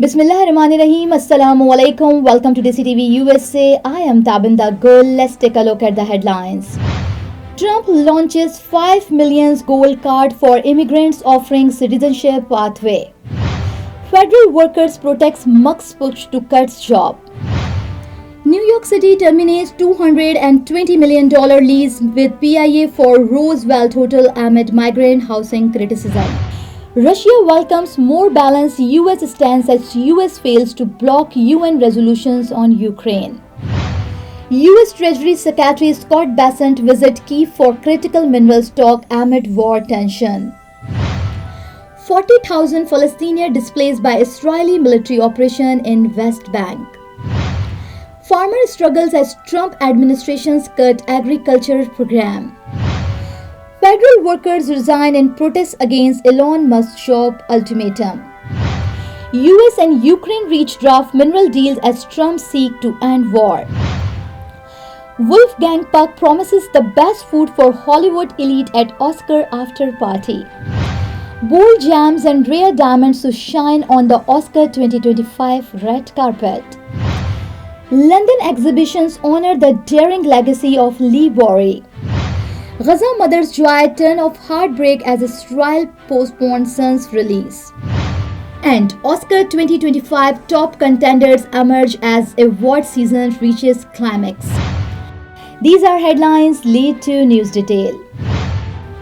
Bismillahirrahmanirrahim. Assalamu alaikum. Welcome to DESI TV USA. I am Tabinda Gul. Let's take a look at the headlines. Trump launches 5 million gold card for immigrants offering citizenship pathway. Federal workers protects Musk's push to cut job. New York City terminates $220 million lease with PIA for Roosevelt Hotel amid migrant housing criticism. Russia welcomes more balanced US stance as US fails to block UN resolutions on Ukraine. US Treasury Secretary Scott Bessent visit Kyiv for critical minerals talk amid war tension. 40,000 Palestinians displaced by Israeli military operation in West Bank. Farmer struggles as Trump administration's cut agriculture program. Federal workers resign in protest against Elon Musk's job ultimatum. US and Ukraine reach draft mineral deals as Trump seeks to end war. Wolfgang Puck promises the best food for Hollywood elite at Oscar after party. Bold gems and rare diamonds to shine on the Oscar 2025 red carpet. London exhibitions honor the daring legacy of Lee Bory. Gaza mother's joy turn of heartbreak as Israel postponed son's release. And Oscar 2025 top contenders emerge as award season reaches climax. These are headlines, lead to news detail.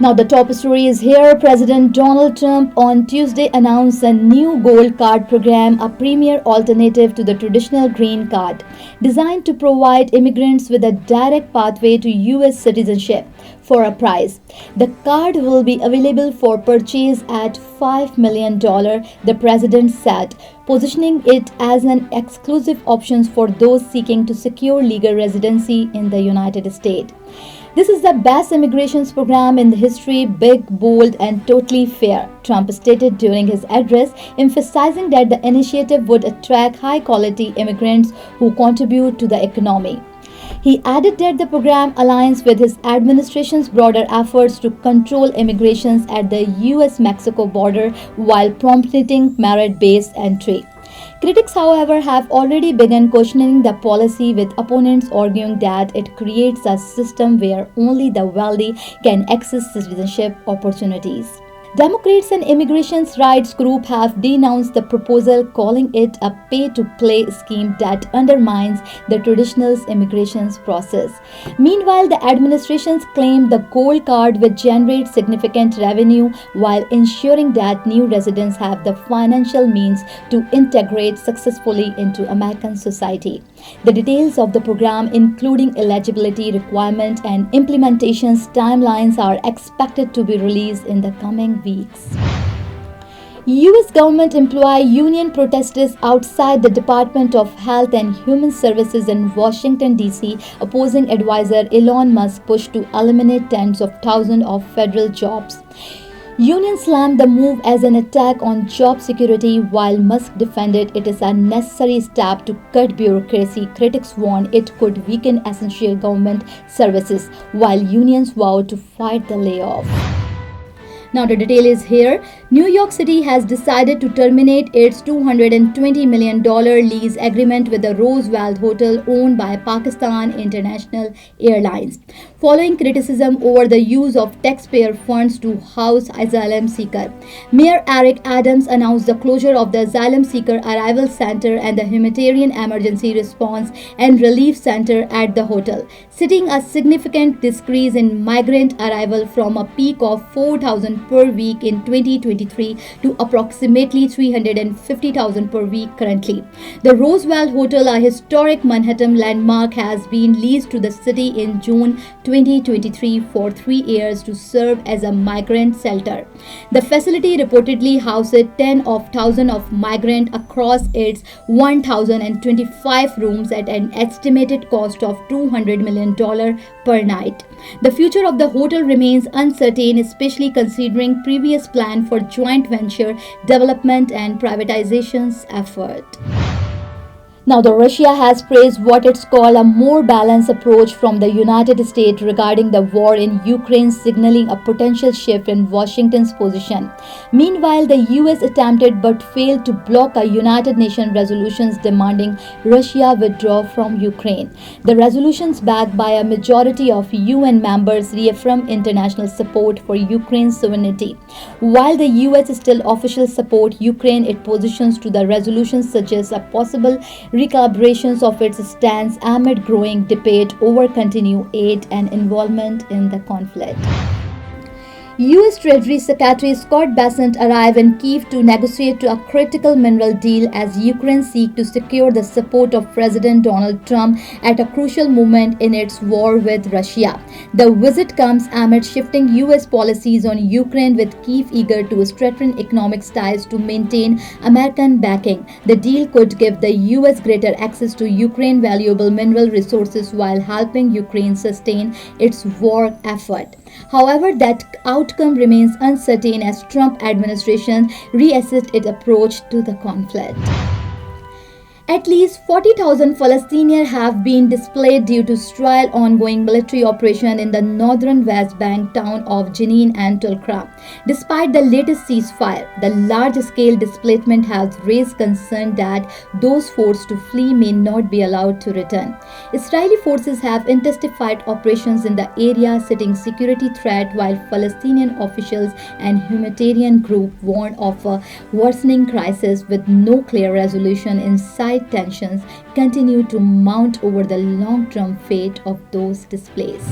Now the top story is here. President Donald Trump on Tuesday announced a new gold card program, a premier alternative to the traditional green card, designed to provide immigrants with a direct pathway to US citizenship for a price. The card will be available for purchase at $5 million, the president said, positioning it as an exclusive option for those seeking to secure legal residency in the United States. This is the best immigration program in the history, big, bold, and totally fair, Trump stated during his address, emphasizing that the initiative would attract high-quality immigrants who contribute to the economy. He added that the program aligns with his administration's broader efforts to control immigrations at the US-Mexico border while promoting merit-based entry. Critics, however, have already begun questioning the policy, with opponents arguing that it creates a system where only the wealthy can access citizenship opportunities. Democrats and immigration rights groups have denounced the proposal, calling it a pay-to-play scheme that undermines the traditional immigration process. Meanwhile, the administration's claimed the gold card will generate significant revenue while ensuring that new residents have the financial means to integrate successfully into American society. The details of the program, including eligibility requirements and implementation timelines, are expected to be released in the coming weeks. U.S. government employee union protesters outside the Department of Health and Human Services in Washington, D.C., opposing advisor Elon Musk's push to eliminate tens of thousands of federal jobs. Unions slammed the move as an attack on job security, while Musk defended it as a necessary step to cut bureaucracy. Critics warned it could weaken essential government services, while unions vowed to fight the layoff. Now the detail is here. New York City has decided to terminate its $220 million lease agreement with the Roosevelt Hotel owned by Pakistan International Airlines, following criticism over the use of taxpayer funds to house asylum seekers. Mayor Eric Adams announced the closure of the Asylum Seeker Arrival Center and the Humanitarian Emergency Response and Relief Center at the hotel, citing a significant decrease in migrant arrival from a peak of 4,000 per week in 2023 to approximately 350,000 per week currently. The Roosevelt Hotel, a historic Manhattan landmark, has been leased to the city in June 2023 for 3 years to serve as a migrant shelter. The facility reportedly houses 10,000 of migrants across its 1,025 rooms at an estimated cost of $200 million per night. The future of the hotel remains uncertain, especially considering previous plan for joint venture development and privatization's effort. Now, the Russia has praised what it's called a more balanced approach from the United States regarding the war in Ukraine, signaling a potential shift in Washington's position. Meanwhile, the US attempted but failed to block a United Nations resolution demanding Russia withdraw from Ukraine. The resolutions, backed by a majority of UN members, reaffirm international support for Ukraine's sovereignty. While the US still officially support Ukraine, its positions to the resolution suggest a possible recalibrations of its stance amid growing debate over continued aid and involvement in the conflict. U.S. Treasury Secretary Scott Bessent arrived in Kyiv to negotiate a critical mineral deal as Ukraine seeks to secure the support of President Donald Trump at a crucial moment in its war with Russia. The visit comes amid shifting U.S. policies on Ukraine, with Kyiv eager to strengthen economic ties to maintain American backing. The deal could give the U.S. greater access to Ukraine's valuable mineral resources while helping Ukraine sustain its war effort. However, that outcome remains uncertain as Trump administration reassesses its approach to the conflict. At least 40,000 Palestinians have been displaced due to Israel's ongoing military operation in the northern West Bank town of Jenin and Tulkra. Despite the latest ceasefire, the large-scale displacement has raised concern that those forced to flee may not be allowed to return. Israeli forces have intensified operations in the area, citing security threat, while Palestinian officials and humanitarian groups warn of a worsening crisis with no clear resolution in sight. Tensions continue to mount over the long-term fate of those displaced.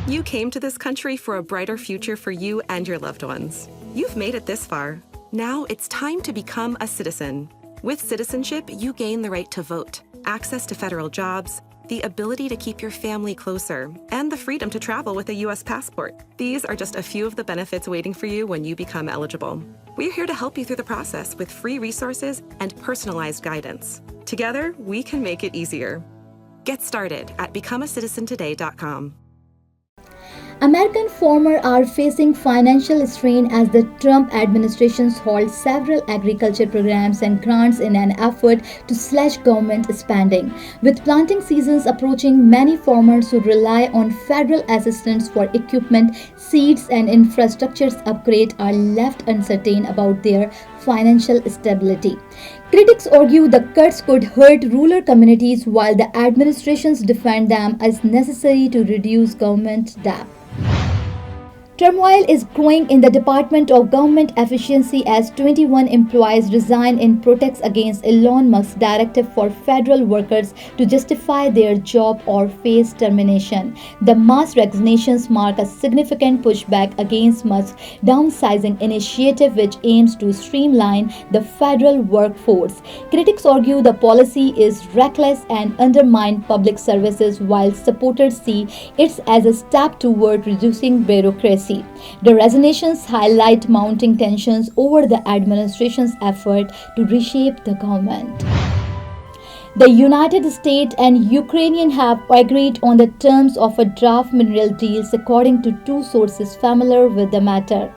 You came to this country for a brighter future for you and your loved ones. You've made it this far. Now it's time to become a citizen. With citizenship, you gain the right to vote, access to federal jobs, the ability to keep your family closer, and the freedom to travel with a U.S. passport. These are just a few of the benefits waiting for you when you become eligible. We're here to help you through the process with free resources and personalized guidance. Together, we can make it easier. Get started at becomeacitizentoday.com. American farmers are facing financial strain as the Trump administration halts several agriculture programs and grants in an effort to slash government spending. With planting seasons approaching, many farmers who rely on federal assistance for equipment, seeds, and infrastructure upgrade are left uncertain about their financial stability. Critics argue the cuts could hurt rural communities, while the administrations defend them as necessary to reduce government debt. Turmoil is growing in the Department of Government Efficiency as 21 employees resign in protest against Elon Musk's directive for federal workers to justify their job or face termination. The mass resignations mark a significant pushback against Musk's downsizing initiative, which aims to streamline the federal workforce. Critics argue the policy is reckless and undermines public services, while supporters see it as a step toward reducing bureaucracy. The resignations highlight mounting tensions over the administration's effort to reshape the government. The United States and Ukraine have agreed on the terms of a draft mineral deal, according to two sources familiar with the matter.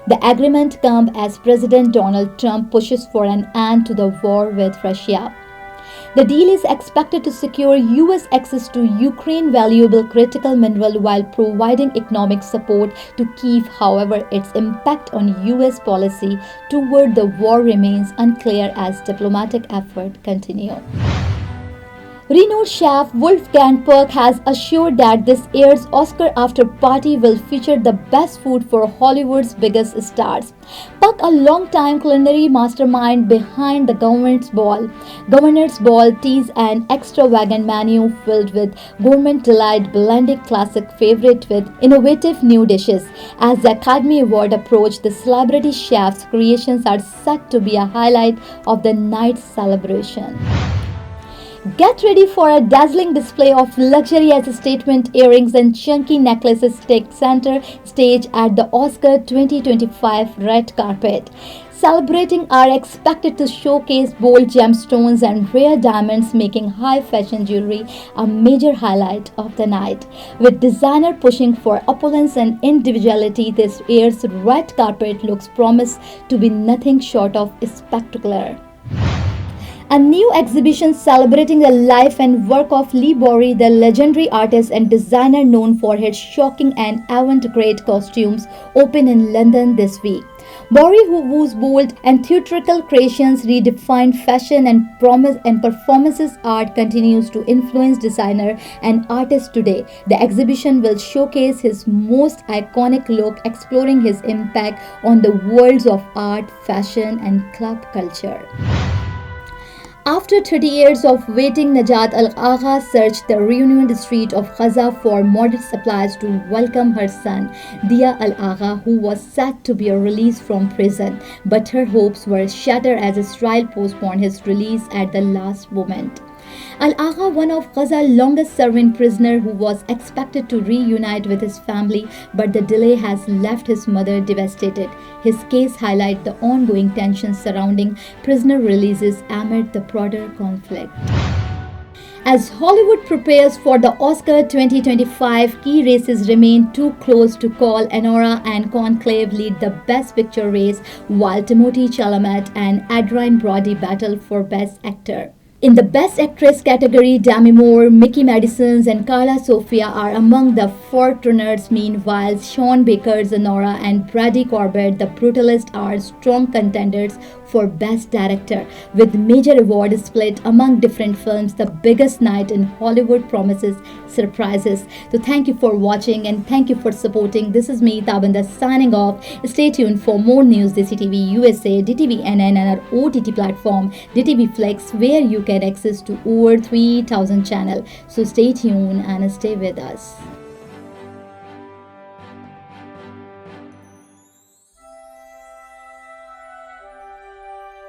The agreement comes as President Donald Trump pushes for an end to the war with Russia. The deal is expected to secure U.S. access to Ukraine's valuable critical mineral while providing economic support to Kyiv. However, its impact on U.S. policy toward the war remains unclear as diplomatic efforts continue. Renowned chef Wolfgang Puck has assured that this year's Oscar after party will feature the best food for Hollywood's biggest stars. Puck, a longtime culinary mastermind behind the Governor's Ball, teased an extravagant menu filled with gourmet delight, blending classic favorites with innovative new dishes. As the Academy Award approached, the celebrity chef's creations are set to be a highlight of the night's celebration. Get ready for a dazzling display of luxurious statement earrings and chunky necklaces take center stage at the Oscar 2025 red carpet. Celebrating are expected to showcase bold gemstones and rare diamonds, making high fashion jewelry a major highlight of the night. With designer pushing for opulence and individuality, this year's red carpet looks promised to be nothing short of spectacular. A new exhibition celebrating the life and work of Lee Bory, the legendary artist and designer known for his shocking and avant-garde costumes, opened in London this week. Bory, whose bold and theatrical creations redefined fashion and performances art, continues to influence designer and artists today. The exhibition will showcase his most iconic look, exploring his impact on the worlds of art, fashion, and club culture. After 30 years of waiting, Najat Al-Agha searched the reunion street of Gaza for modest supplies to welcome her son, Dia Al-Agha, who was set to be released from prison. But her hopes were shattered as Israel postponed his release at the last moment. Al-Agha, one of Gaza's longest-serving prisoners who was expected to reunite with his family, but the delay has left his mother devastated. His case highlights the ongoing tensions surrounding prisoner releases amid the broader conflict. As Hollywood prepares for the Oscar 2025, key races remain too close to call. Anora and Conclave lead the Best Picture race, while Timothée Chalamet and Adrien Brody battle for Best Actor. In the Best Actress category, Demi Moore, Mickey Madison, and Carla Sofia are among the forerunners. Meanwhile, Sean Baker's Anora and Brady Corbett, The Brutalist, are strong contenders for Best Director. With major awards split among different films, the biggest night in Hollywood promises surprises. So thank you for watching and thank you for supporting. This is me, Tabanda, signing off. Stay tuned for more news, DESI TV USA, DTV NN, and our OTT platform, DTV Flex, where you can access to over 3,000 channels. So stay tuned and stay with us.